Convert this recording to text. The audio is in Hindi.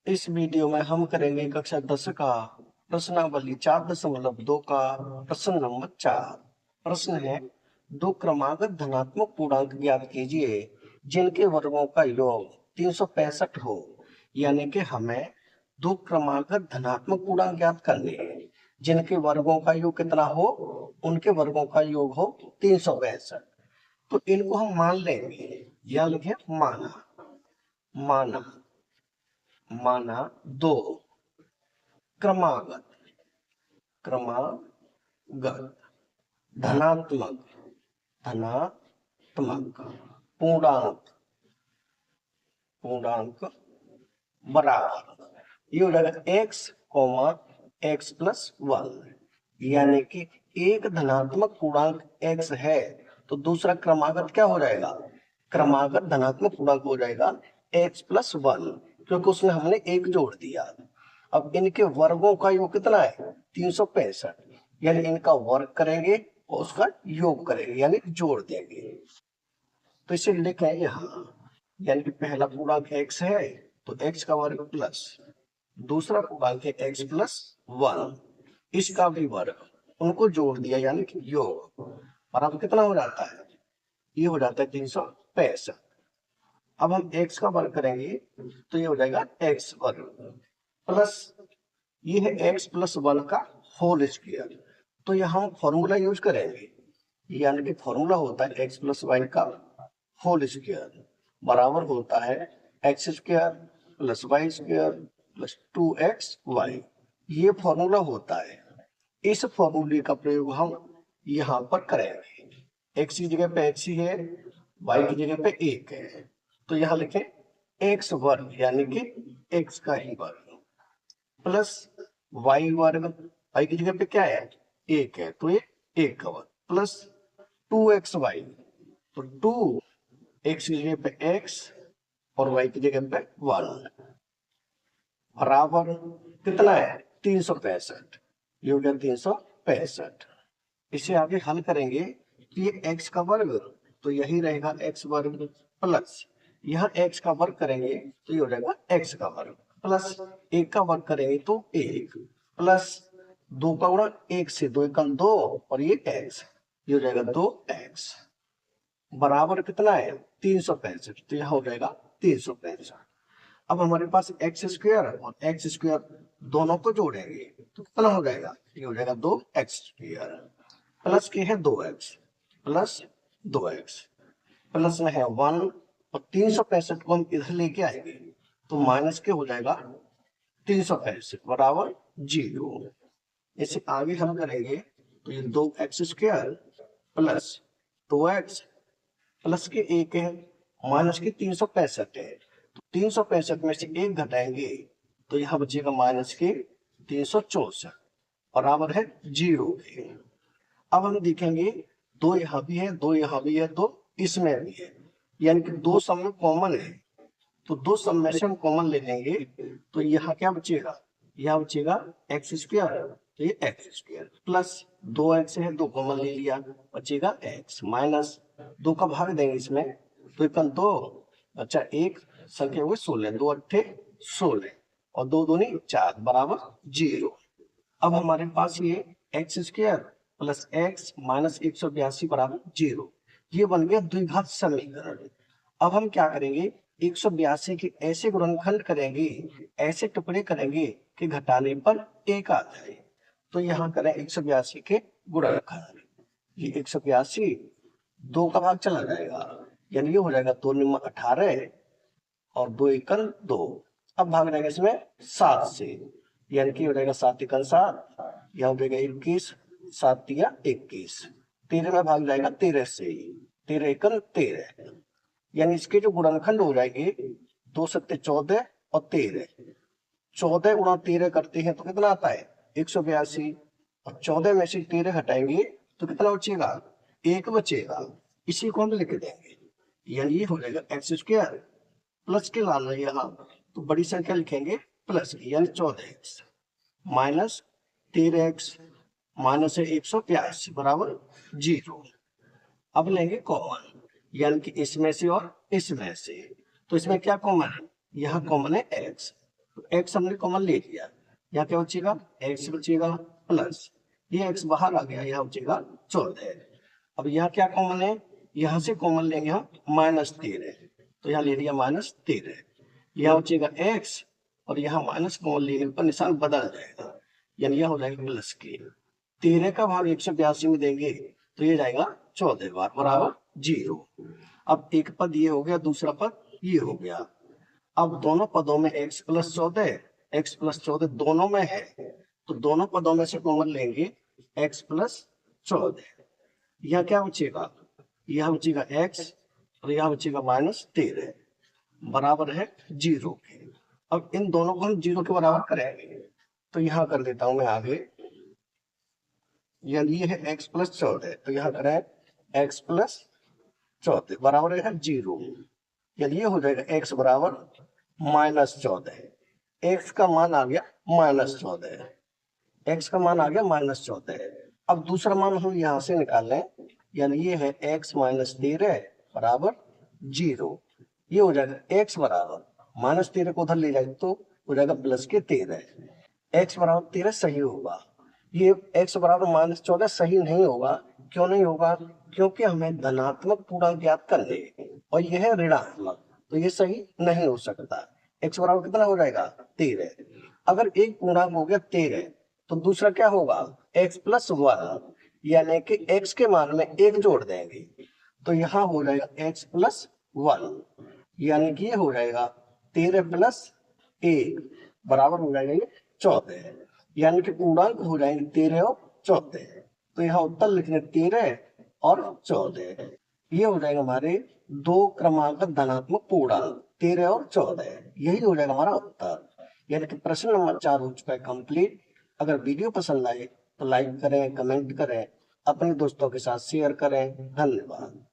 इस वीडियो में हम करेंगे कक्षा 10 का प्रश्नावली 4.2 का प्रश्न नंबर 4। प्रश्न है, दो क्रमागत धनात्मक पूर्णांक ज्ञात कीजिए जिनके वर्गों का योग 365 हो। यानी कि हमें दो क्रमागत धनात्मक पूर्णांक ज्ञात करने हैं जिनके वर्गों का योग कितना हो, उनके वर्गों का योग हो 365। तो इनको हम मान लेंगे, या लिखे माना। माना माना दो क्रमागत क्रमागत धनात्मक धनात्मक पूर्णांक पूर्णांक बराबर, ये हो जाएगा x comma x plus one. यानी कि एक धनात्मक पूर्णांक एक्स है तो दूसरा क्रमागत क्या हो जाएगा, क्रमागत धनात्मक पूर्णांक हो जाएगा एक्स प्लस वन, क्योंकि उसमें हमने एक जोड़ दिया। अब इनके वर्गों का योग कितना है 365, यानी इनका वर्ग करेंगे और उसका योग करेंगे यानी जोड़ देंगे। तो इसे लिखें यहाँ, यानी कि पहला पूर्णांक x है तो x का वर्ग प्लस दूसरा पूर्णांक है x प्लस वन, इसका भी वर्ग, उनको जोड़ दिया यानी कि योग। और अब कितना हो जाता है, ये हो जाता है 365। अब हम x का वर्ग करेंगे तो ये हो जाएगा x वर्ग प्लस ये है x प्लस वन का होल स्क्वायर। तो यहाँ हम फॉर्मूला यूज करेंगे, यानी कि फॉर्मूला होता है x प्लस वाई का होल स्क्वायर बराबर होता है x square plus y square plus 2xy। ये फॉर्मूला होता है। इस फॉर्मूले का प्रयोग हम यहाँ पर करेंगे। x की जगह पे x ही है, y की जगह पे एक है, तो यहाँ लिखें x वर्ग यानी कि x का ही वर्ग प्लस y वर्ग, y की जगह पे क्या है एक है तो ये एक का वर्ग प्लस 2xy, तो 2 x की जगह पे x और y की जगह पे 1 बराबर कितना है 365। ये हो गया 365। इसे आगे हल करेंगे तो ये x का वर्ग तो यही रहेगा x वर्ग प्लस यहाँ x का वर्ग करेंगे तो ये हो जाएगा x का वर्ग प्लस एक का वर्ग करेंगे तो एक प्लस दो का गुणा एक से, दो एकम दो और ये x, ये हो जाएगा 2x बराबर कितना है 365। तो यह हो जाएगा 365। अब हमारे पास एक्स स्क्वायर और एक्स स्क्वायर दोनों को जोड़ेंगे तो कितना हो जाएगा, ये हो जाएगा 2x स्क्वायर प्लस के है 2x प्लस 2x प्लस में है 1 और 365 को हम इधर लेके आएंगे तो माइनस के हो जाएगा 365 बराबर 0। इसे आगे हम करेंगे तो ये 2x square plus 2x plus के एक है माइनस के 365 है, तो 365 में से एक घटाएंगे तो यहाँ बचेगा माइनस के 364 बराबर है 0 के। अब हम देखेंगे दो यहाँ भी है, दो यहाँ भी है, दो इसमें भी है, यानी कि दो सम में कॉमन है, तो दो सम में से हम कॉमन ले लेंगे तो यहाँ क्या बचेगा, यहाँ बचेगा एक्स स्क्वायर, तो ये एक्स स्क्वायर प्लस 2x है, दो कॉमन ले लिया बचेगा x माइनस दो का भाग देंगे इसमें तो एकम दो, अच्छा एक संख्या हुए 16, दो अट्ठे 16 और दो दूनी 4 बराबर 0। अब हमारे पास ये x square plus x minus 182 बराबर 0, ये बन गया द्विघात समीकरण। अब हम क्या करेंगे 182 के ऐसे गुणनखंड करेंगे, ऐसे टुकड़े करेंगे कि घटाने पर एक आ जाए। तो यहाँ करें 182 के गुणनखंड, ये 182 दो का भाग चला जाएगा यानी ये हो जाएगा 2 निम्न 18 और 2 एकन 2। अब भाग जाएगा इसमें 7 से, यानी कि हो जाएगा 7 एकन 7, यह हो जाएगा 21, 7 तिया 21, 13 में भाग जाएगा 13 से, 13 एकन 13, यानी इसके जो गुणनखंड हो जाएंगे 2 सत्ते 14 और 13, 14 गुणा 13 करते हैं तो कितना आता है 182 और 14 में से 13 हटाएंगे तो कितना बचेगा, एक बचेगा। इसी को हम लिख देंगे, यानी ये हो जाएगा एक्स स्क्वायर प्लस के लाना यहाँ तो बड़ी संख्या लिखेंगे प्लस की यानी 14x माइनस 13x माइनस है 182 बराबर 0। अब लेंगे कॉमन, यानी कि इसमें से और इसमें से, तो इसमें क्या कॉमन है, यहाँ कॉमन है x तो x हमने कॉमन ले लिया, यहाँ क्या बचेगा, x बचेगा प्लस ये x बाहर आ गया, यहाँ बचेगा 14। अब यहाँ क्या कॉमन है, यहाँ से कॉमन लेंगे हम -13, तो यहाँ ले लिया -13, यहाँ बचेगा x और यहाँ माइनस कॉमन लेने पर निशान बदल जाएगा, यानी यह हो जाएगा प्लस के। 13 का भाग 182 में देंगे तो ये जाएगा 14 बार बराबर 0। अब एक पद ये हो गया, दूसरा पद ये हो गया। अब दोनों पदों में x प्लस 14 दोनों में है, तो दोनों पदों में से कॉमन लेंगे x प्लस 14। यह क्या बचेगा, यह बचेगा x और यह बचेगा -13 बराबर है 0 के। अब इन दोनों को हम 0 के बराबर करेंगे, तो यहाँ कर देता हूं मैं आगे, यानी ये है x प्लस 14, तो यहाँ करें x प्लस 14 बराबर है 0, यानी ये हो जाएगा x बराबर -14। x का मान आ गया -14, x का मान आ गया -14। अब दूसरा मान हम यहाँ से निकाल लें, यानी ये है x -13 बराबर 0। ये हो जाएगा x बराबर -13 को उधर ले जाए तो हो जाएगा प्लस के 13, x बराबर 13 सही होगा। ये x बराबर -14 सही नहीं होगा, क्यों नहीं होगा, क्योंकि हमें धनात्मक पूर्णांक ज्ञात करने और यह है ऋणात्मक, तो ये सही नहीं हो सकता। x बराबर कितना हो जाएगा 13, अगर एक पूर्णांक हो गया 13 तो दूसरा क्या होगा x प्लस 1, यानी कि x के मान में 1 जोड़ देंगे तो यहाँ हो जाएगा x प्लस 1, यानी कि ये हो जाएगा 13 प्लस 1 बराबर हो जाएगा ये 14, यानी कि पूर्णांक हो जाएंगे 13 और 14। तो यहाँ उत्तर लिखने 13 और 14, ये हो जाएगा हमारे दो क्रमांक धनात्मक पूर्णांक 13 और 14, यही हो जाएगा हमारा उत्तर। यानी कि प्रश्न नंबर 4 हो चुका है कंप्लीट। अगर वीडियो पसंद आए तो लाइक करें, कमेंट करें, अपने दोस्तों के साथ शेयर करें। धन्यवाद।